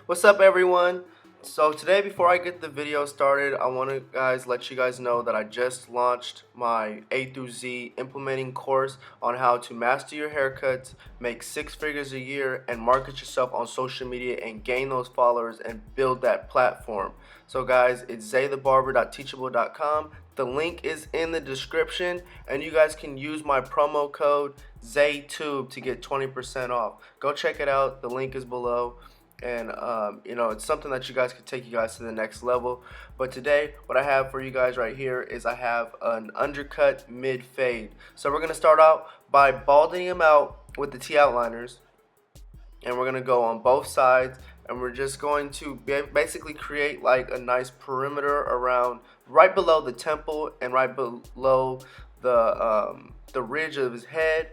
What's up, everyone? So today, before I get the video started, I want to let you guys know that I just launched my A through Z implementing course on how to master your haircuts, make 6 figures a year, and market yourself on social media and gain those followers and build that platform. So guys, it's zaythebarber.teachable.com. The link is in the description, and you guys can use my promo code ZayTube to get 20% off. Go check it out. The link is below. And it's something that you guys could take you guys to the next level. But today, what I have for you guys right here is I have an undercut mid fade. So we're gonna start out by balding him out with the T outliners, and we're gonna go on both sides, and we're just going to basically create like a nice perimeter around right below the temple and right below the ridge of his head.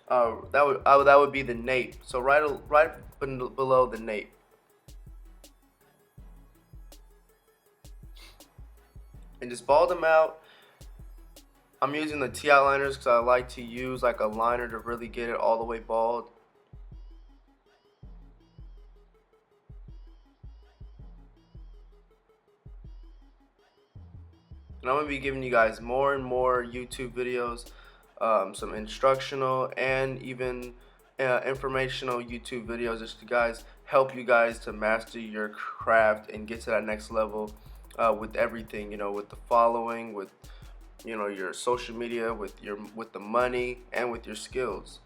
That would be the nape. So right below the nape. And just bald them out. I'm using the T outliners because I like to use like a liner to really get it all the way bald. And I'm going to be giving you guys more and more YouTube videos, some instructional and even informational YouTube videos just to help you guys to master your craft and get to that next level with everything, with the following, with your social media, with the money, and with your skills.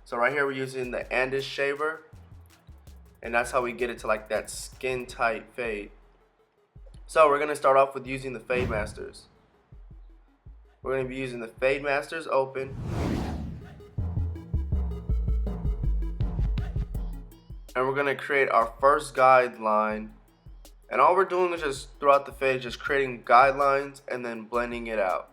So right here we're using the Andis shaver, and that's how we get it to like that skin tight fade. So we're going to start off with using the Fade Masters. We're going to be using the Fade Masters open. And we're going to create our first guideline. And all we're doing is just throughout the fade, just creating guidelines and then blending it out.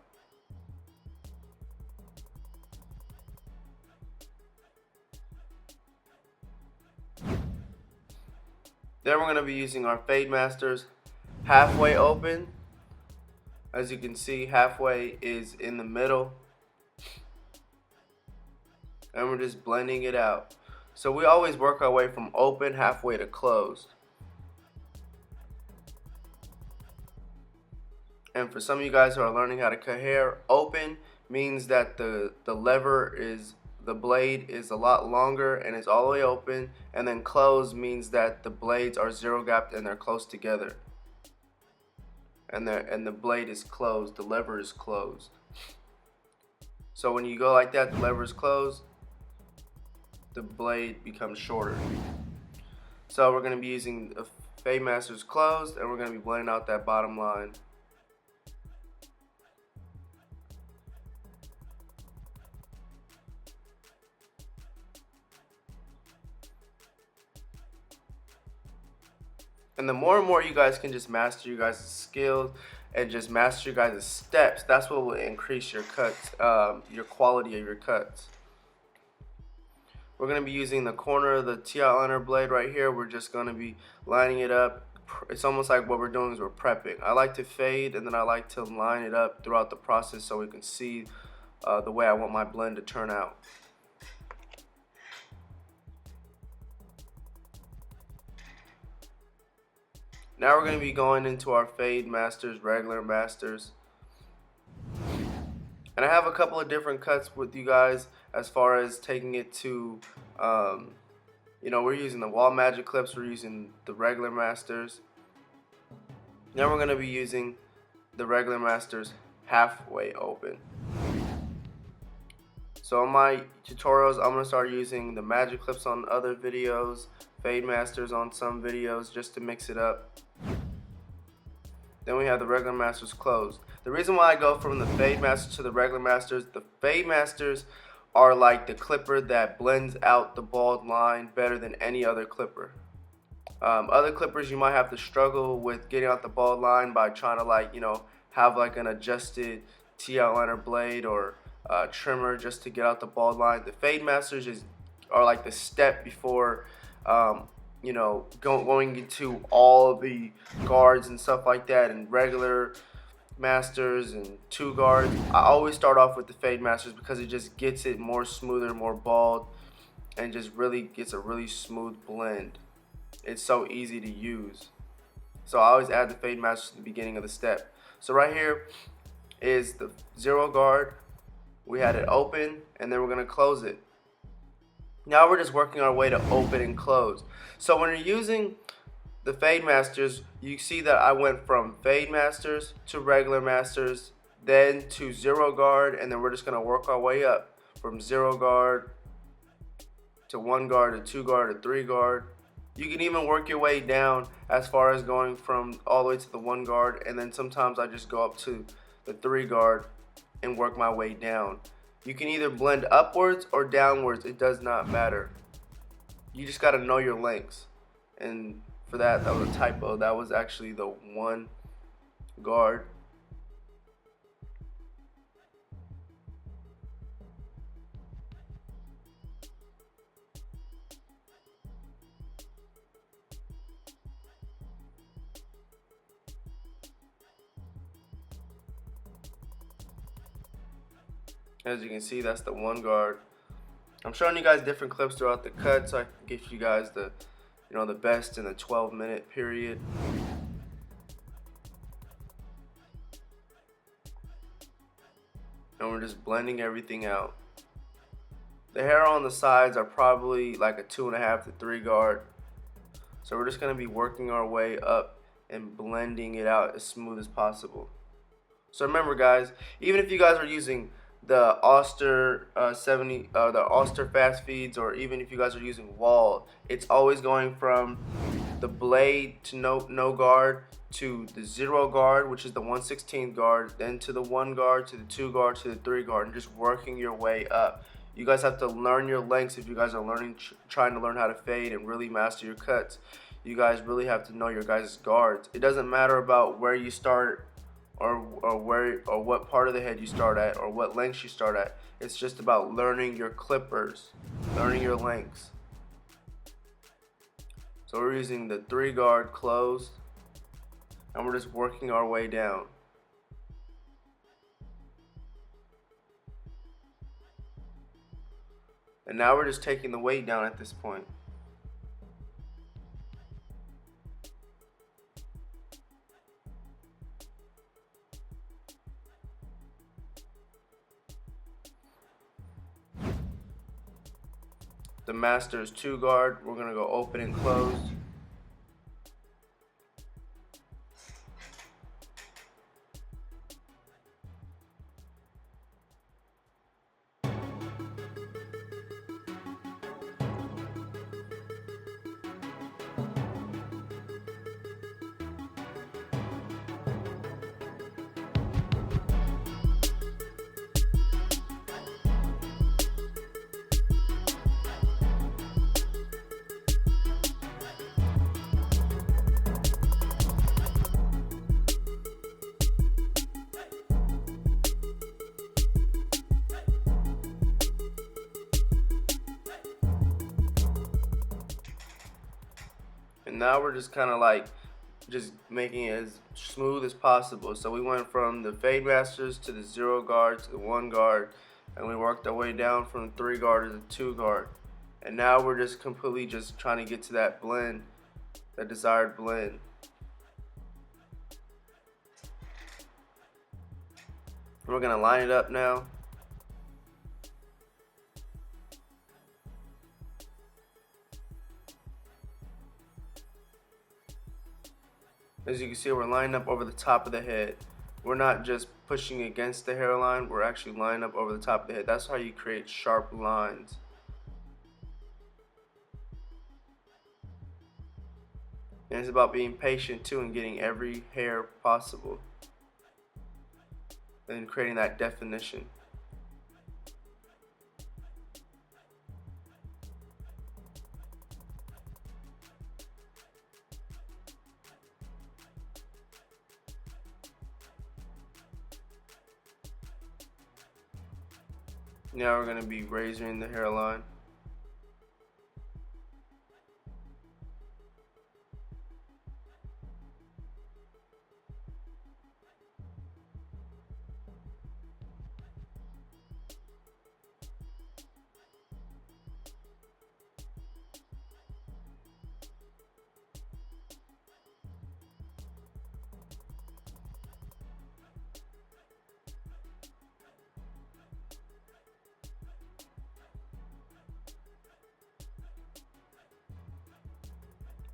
Then we're going to be using our Fade Masters halfway open. As you can see, halfway is in the middle, and we're just blending it out. So we always work our way from open halfway to closed. And for some of you guys who are learning how to cut hair, open means that the blade is a lot longer and it's all the way open, and then closed means that the blades are zero gapped and they're close together. And the blade is closed, the lever is closed. So when you go like that, the lever is closed, the blade becomes shorter. So we're going to be using the Fade Masters closed, and we're going to be blending out that bottom line. And the more and more you guys can just master your guys' skills and just master your guys' steps, that's what will increase your cuts, your quality of your cuts. We're going to be using the corner of the T outliner blade right here. We're just going to be lining it up. It's almost like what we're doing is we're prepping. I like to fade, and then I like to line it up throughout the process so we can see the way I want my blend to turn out. Now we're going to be going into our Fade Masters, regular masters. And I have a couple of different cuts with you guys as far as taking it to, we're using the wall magic clips, we're using the regular masters. Then we're going to be using the regular masters halfway open. So on my tutorials, I'm going to start using the magic clips on other videos, Fade Masters on some videos just to mix it up. Then we have the regular masters closed. The reason why I go from the Fade Masters to the regular masters, the Fade Masters are like the clipper that blends out the bald line better than any other clipper. Other clippers you might have to struggle with getting out the bald line by trying to have like an adjusted T outliner blade or trimmer just to get out the bald line. The Fade Masters are like the step before going into all of the guards and stuff like that, and regular masters and 2 guards. I always start off with the Fade Masters because it just gets it more smoother, more bald, and just really gets a really smooth blend. it's so easy to use. So I always add the fade master to the beginning of the step. So right here is the 0 guard. We had it open, and then we're going to close it. Now we're just working our way to open and close. So when you're using the fade masters, you see that I went from fade masters to regular masters, then to 0 guard, and then we're just going to work our way up from 0 guard to 1 guard to 2 guard to 3 guard. You can even work your way down as far as going from all the way to the 1 guard, and then sometimes I just go up to the 3 guard and work my way down. You can either blend upwards or downwards, it does not matter. You just got to know your lengths. And for that was a typo. That was actually the 1 guard. As you can see, that's the 1 guard. I'm showing you guys different clips throughout the cut so I can give you guys the the best in the 12-minute period. And we're just blending everything out. The hair on the sides are probably like a 2.5 to 3 guard. So we're just going to be working our way up and blending it out as smooth as possible. So remember guys, even if you guys are using the Auster the Auster fast feeds, or even if you guys are using wall, it's always going from the blade to no guard to the 0 guard, which is the 1/16 guard, then to the 1 guard, to the 2 guard, to the 3 guard, and just working your way up. You guys have to learn your lengths if you guys are trying to learn how to fade and really master your cuts. You guys really have to know your guys' guards. It doesn't matter about where you start or what part of the head you start at or what lengths you start at. It's just about learning your clippers, learning your lengths. So we're using the 3 guard closed, and we're just working our way down. And now we're just taking the weight down at this point. The master is 2 guard. We're going to go open and close. And now we're just kind of like just making it as smooth as possible. So we went from the fade masters to the 0 guard to the 1 guard, and we worked our way down from the 3 guard to the 2 guard. And now we're just completely just trying to get to that blend, that desired blend. We're gonna line it up now. As you can see, we're lining up over the top of the head. We're not just pushing against the hairline, we're actually lining up over the top of the head. That's how you create sharp lines. And it's about being patient too and getting every hair possible. And creating that definition. Now we're going to be razoring the hairline.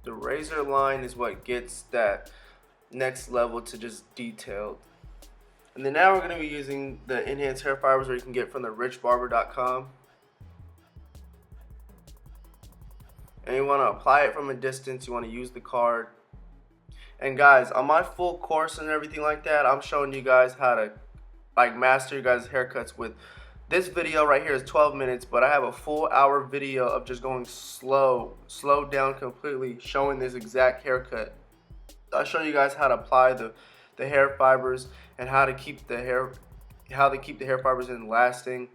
The razor line is what gets that next level to just detailed. And then now we're going to be using the enhanced hair fibers where you can get from the 𝐸₡barber.com. And you want to apply it from a distance. You want to use the card. And guys, on my full course and everything like that, I'm showing you guys how to master your guys' haircuts with this video right here is 12 minutes, but I have a full hour video of just going slowed down completely, showing this exact haircut. I'll show you guys how to apply the hair fibers and how to keep the hair fibers in lasting.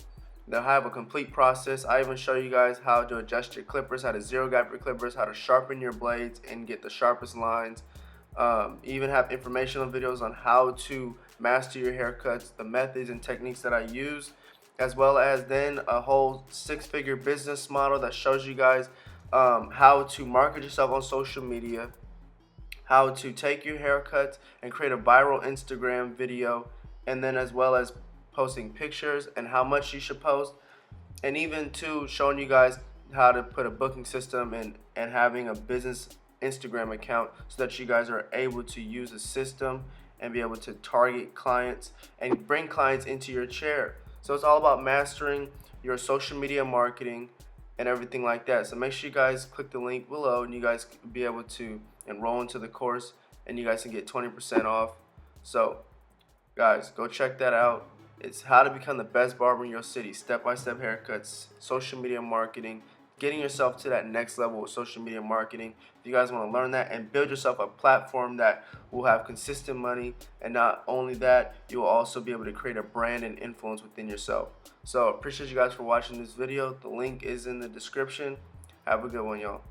They'll have a complete process. I even show you guys how to adjust your clippers, how to zero gap your clippers, how to sharpen your blades and get the sharpest lines. Even have informational videos on how to master your haircuts, the methods and techniques that I use, as well as then a whole 6-figure business model that shows you guys how to market yourself on social media, how to take your haircuts and create a viral Instagram video, and then as well as posting pictures and how much you should post, and even too showing you guys how to put a booking system and having a business Instagram account so that you guys are able to use a system and be able to target clients and bring clients into your chair. So it's all about mastering your social media marketing and everything like that. So make sure you guys click the link below and you guys can be able to enroll into the course and you guys can get 20% off. So guys, go check that out. It's how to become the best barber in your city, step-by-step haircuts, social media marketing, getting yourself to that next level with social media marketing. If you guys want to learn that and build yourself a platform that will have consistent money, and not only that, you will also be able to create a brand and influence within yourself. So appreciate you guys for watching this video. The link is in the description. Have a good one, y'all.